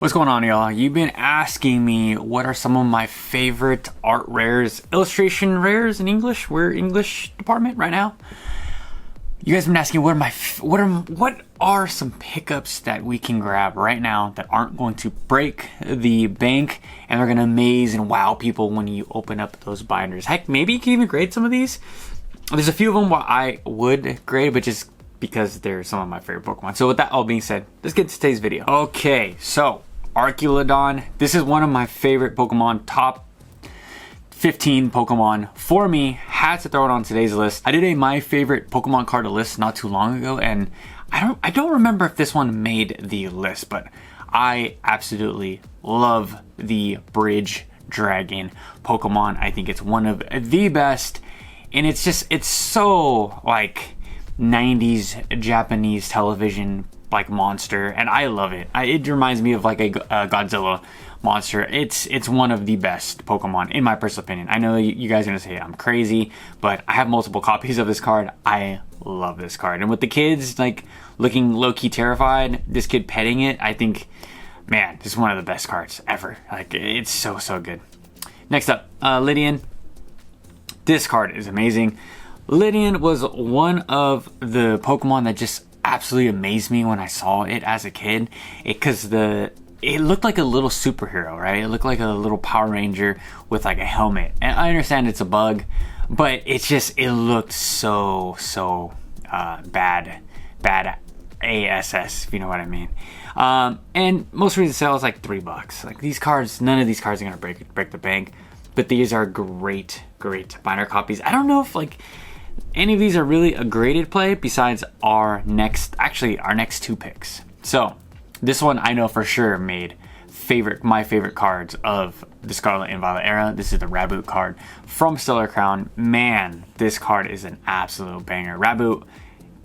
What's going on, y'all? You've been asking me what are some of my favorite art rares, illustration rares in English. We're English department right now. You guys have been asking what are some pickups that we can grab right now that aren't going to break the bank and they're gonna amaze and wow people when you open up those binders. Heck, maybe you can even grade some of these. There's a few of them what I would grade, but just because they're some of my favorite Pokemon. So with that all being said, let's get to today's video. Okay, so Archaeolodon. This is one of my favorite Pokemon, top 15 Pokemon for me. Had to throw it on today's list. I did a my favorite Pokemon card list not too long ago, and I don't remember if this one made the list, but I absolutely love the Bridge Dragon Pokemon. I think it's one of the best, and it's so like 90s Japanese television like monster, and I love it. It reminds me of like a Godzilla monster. It's one of the best Pokemon in my personal opinion. I know you guys are gonna say I'm crazy, but I have multiple copies of this card. I love this card, and with the kids like looking low-key terrified, this kid petting it, I think, man, this is one of the best cards ever. Like, it's so good. Next up, Lydian. This card is amazing. Lydian was one of the Pokemon that just absolutely amazed me when I saw it as a kid, because it looked like a little superhero, right? It looked like a little Power Ranger with like a helmet, and I understand it's a bug, but it looked so bad ass, if you know what I mean. And most recent sale is like $3. Like, these cards, none of these cards are gonna break the bank, but these are great binder copies. I don't know if like any of these are really a graded play besides our next two picks. So this one I know for sure made my favorite cards of the Scarlet and Violet era. This is the Rabu card from Stellar Crown. Man, this card is an absolute banger. Rabu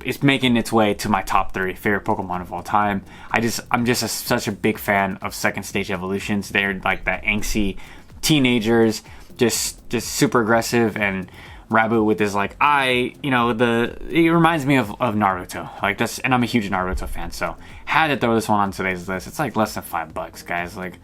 is making its way to my top 3 favorite Pokemon of all time. I'm just such a big fan of second stage evolutions. They're like that angsty teenagers, just super aggressive, and Rabu with his like it reminds me of Naruto. Like, this, and I'm a huge Naruto fan, so had to throw this one on today's list. It's like less than $5, guys. Like,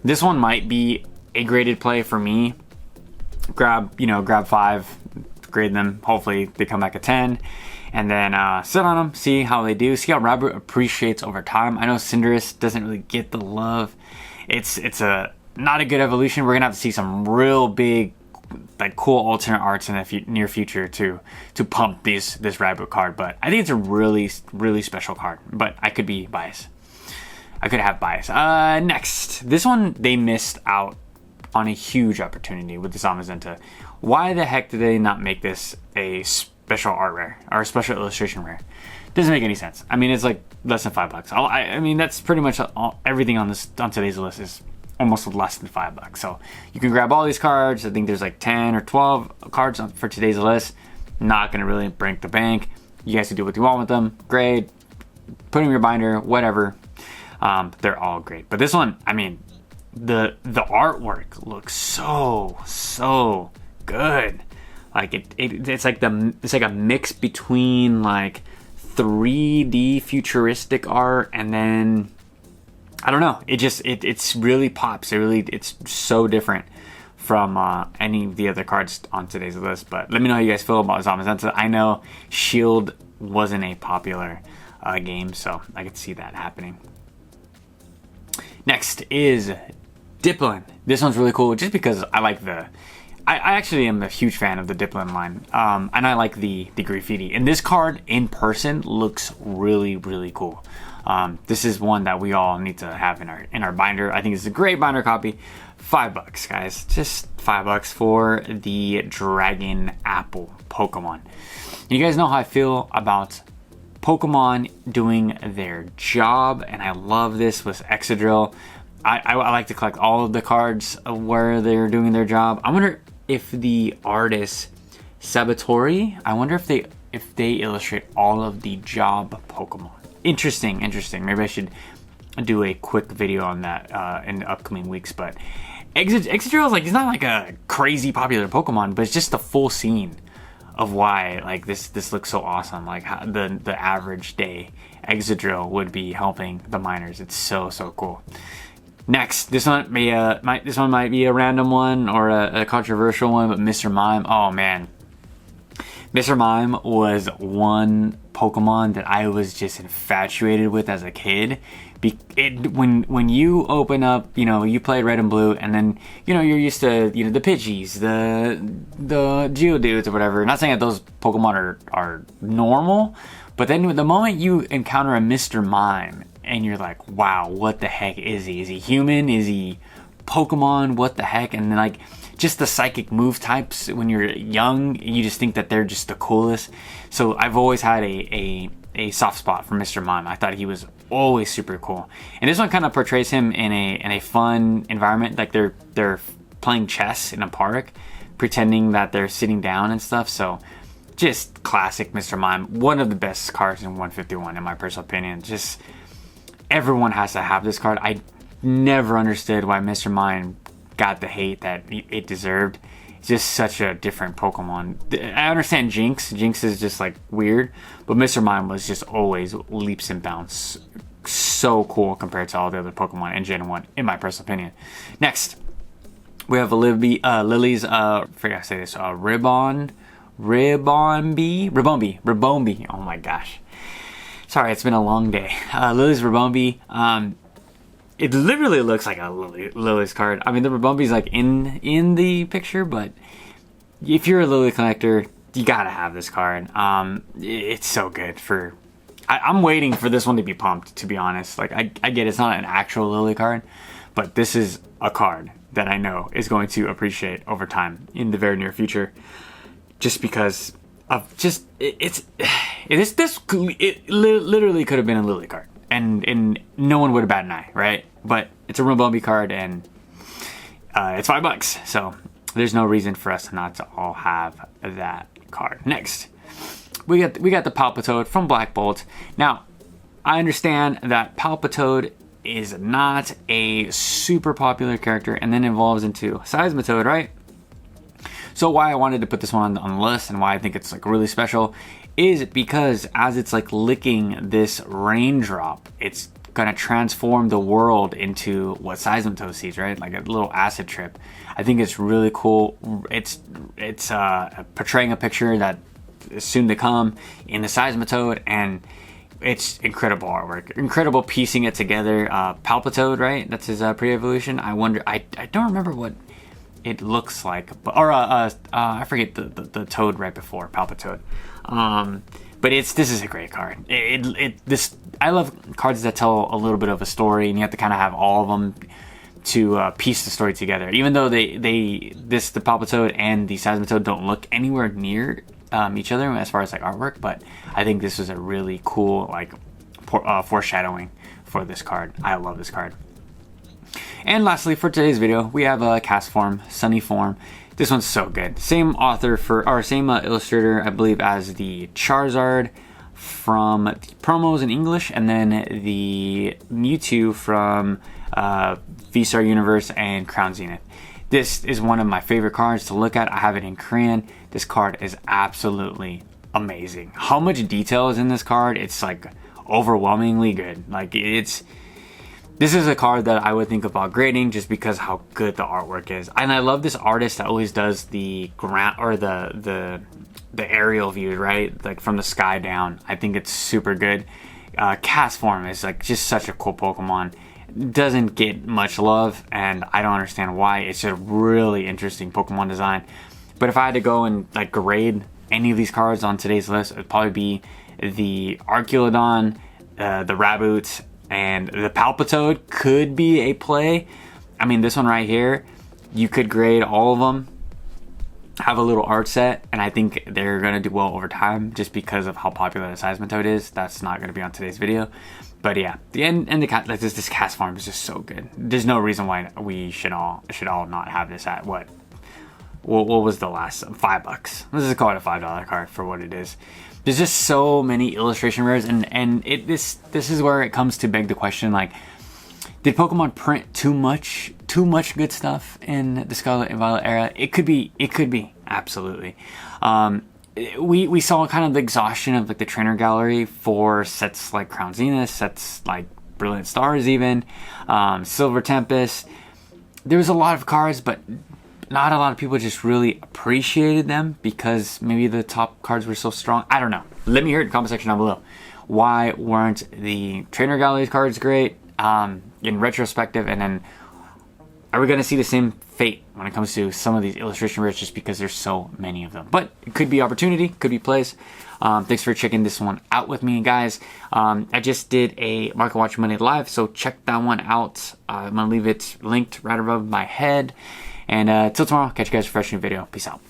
this one might be a graded play for me. Grab 5, grade them. Hopefully they come back at 10, and then sit on them, see how they do, see how Rabu appreciates over time. I know Cinderace doesn't really get the love. It's a not a good evolution. We're gonna have to see some real big, like, cool alternate arts in the near future to pump this Rabu card. But I think it's a really special card, but I could be biased. I could have bias. Next, this one, they missed out on a huge opportunity with the Zizenta. Why the heck did they not make this a special art rare or a special illustration rare? Doesn't make any sense. I mean, it's like less than $5. I mean, that's pretty much everything on today's list is almost less than $5. So you can grab all these cards. I think there's like 10 or 12 cards for today's list. Not gonna really break the bank. You guys can do what you want with them. Grade, put them in your binder, whatever. They're all great. But this one, I mean, the artwork looks so good. Like, it's like a mix between like 3D futuristic art and then, I don't know. It's really pops. It's so different from any of the other cards on today's list. But let me know how you guys feel about Zizenta. I know Shield wasn't a popular game, so I could see that happening. Next is Diplin. This one's really cool just because I like I actually am a huge fan of the Diplin line, and I like the graffiti. And this card in person looks really cool. This is one that we all need to have in our binder. I think it's a great binder copy. $5, guys. Just $5 for the Dragon Apple Pokemon. You guys know how I feel about Pokemon doing their job, and I love this with Exadril. I like to collect all of the cards where they're doing their job. I wonder if the artist Sabatori, I wonder if they illustrate all of the job Pokemon. Interesting. Maybe I should do a quick video on that in the upcoming weeks. But Exadril is like, it's not like a crazy popular Pokemon, but it's just the full scene of why like this looks so awesome. Like how the average day Exadril would be helping the miners. It's so cool. Next, this one might be a random one or a controversial one, but Mr. Mime. Oh man, Mr. Mime was one Pokemon that I was just infatuated with as a kid. When you open up, you played Red and Blue, and then you're used to the Pidgeys, the Geodudes or whatever. Not saying that those Pokemon are normal, but then the moment you encounter a Mr. Mime and you're like, wow, what the heck is he? Is he human? Is he Pokemon? What the heck? And then like just the psychic move types when you're young, you just think that they're just the coolest. So I've always had a soft spot for Mr. Mime. I thought he was always super cool. And this one kind of portrays him in a fun environment, like they're playing chess in a park, pretending that they're sitting down and stuff. So just classic Mr. Mime. One of the best cards in 151 in my personal opinion. Just everyone has to have this card. I never understood why Mr. Mime got the hate that it deserved. It's just such a different Pokemon. I understand Jinx. Jinx is just like weird, but Mr. Mime was just always leaps and bounds. So cool compared to all the other Pokemon in Gen 1, in my personal opinion. Next, we have Lily's, I forgot to say this, Ribombee. Oh my gosh. Sorry, it's been a long day. Lily's Ribombee. It literally looks like a Lily's card. I mean, the Ribombee's like in the picture, but if you're a Lily collector, you gotta have this card. It's so good. I'm waiting for this one to be pumped, to be honest. Like, I get it's not an actual Lily card, but this is a card that I know is going to appreciate over time in the very near future, just because of it literally could have been a Lily card. And no one would have batted an eye, right? But it's a Ribombee card, and it's $5, so there's no reason for us not to all have that card. Next, we got the Palpatode from Black Bolt. Now, I understand that Palpatode is not a super popular character, and then evolves into Seismitoad, right? So why I wanted to put this one on the list, and why I think it's like really special, is because as it's like licking this raindrop, it's gonna transform the world into what Seismitoad sees, right? Like a little acid trip. I think it's really cool. It's portraying a picture that is soon to come in the Seismitoad, and it's incredible artwork, incredible piecing it together. Palpatode, right? That's his pre-evolution. I wonder. I don't remember what it looks like, but I forget the toad right before Palpatode. But this is a great card. I love cards that tell a little bit of a story, and you have to kind of have all of them to piece the story together. Even though the Palpatode and the Seismitoad don't look anywhere near each other as far as like artwork, but I think this was a really cool like foreshadowing for this card. I love this card. And lastly, for today's video, we have a Castform, Sunny Form. This one's so good. Same author same illustrator, I believe, as the Charizard from the promos in English, and then the Mewtwo from V-Star Universe and Crown Zenith. This is one of my favorite cards to look at. I have it in Korean. This card is absolutely amazing. How much detail is in this card? It's like overwhelmingly good. Like this is a card that I would think about grading just because how good the artwork is. And I love this artist that always does the ground or the aerial view, right? Like from the sky down. I think it's super good. Castform is like just such a cool Pokemon. Doesn't get much love, and I don't understand why. It's just really interesting Pokemon design. But if I had to go and like grade any of these cards on today's list, it would probably be the Archaeolodon, the Raboot, and the Palpatode could be a play. I mean, this one right here, you could grade all of them, have a little art set, and I think they're going to do well over time just because of how popular the Seismitoad is. That's not going to be on today's video. But yeah, this Castform is just so good. There's no reason why we should all not have this at what was the last $5? Let's just call it a $5 card for what it is. There's just so many illustration rares, and this is where it comes to beg the question, like, did Pokemon print too much good stuff in the Scarlet and Violet era? It could be, absolutely. we saw kind of the exhaustion of like the trainer gallery for sets like Crown Zenith, sets like Brilliant Stars, even Silver Tempest. There was a lot of cards, but not a lot of people just really appreciated them because maybe the top cards were so strong. I don't know. Let me hear it in the comment section down below. Why weren't the trainer gallery cards great in retrospective? And then are we going to see the same fate when it comes to some of these illustration rares just because there's so many of them? But it could be opportunity, could be plays. Thanks for checking this one out with me, guys. I just did a Market Watch Monday live, so check that one out. I'm going to leave it linked right above my head. And till tomorrow, catch you guys for a fresh new video. Peace out.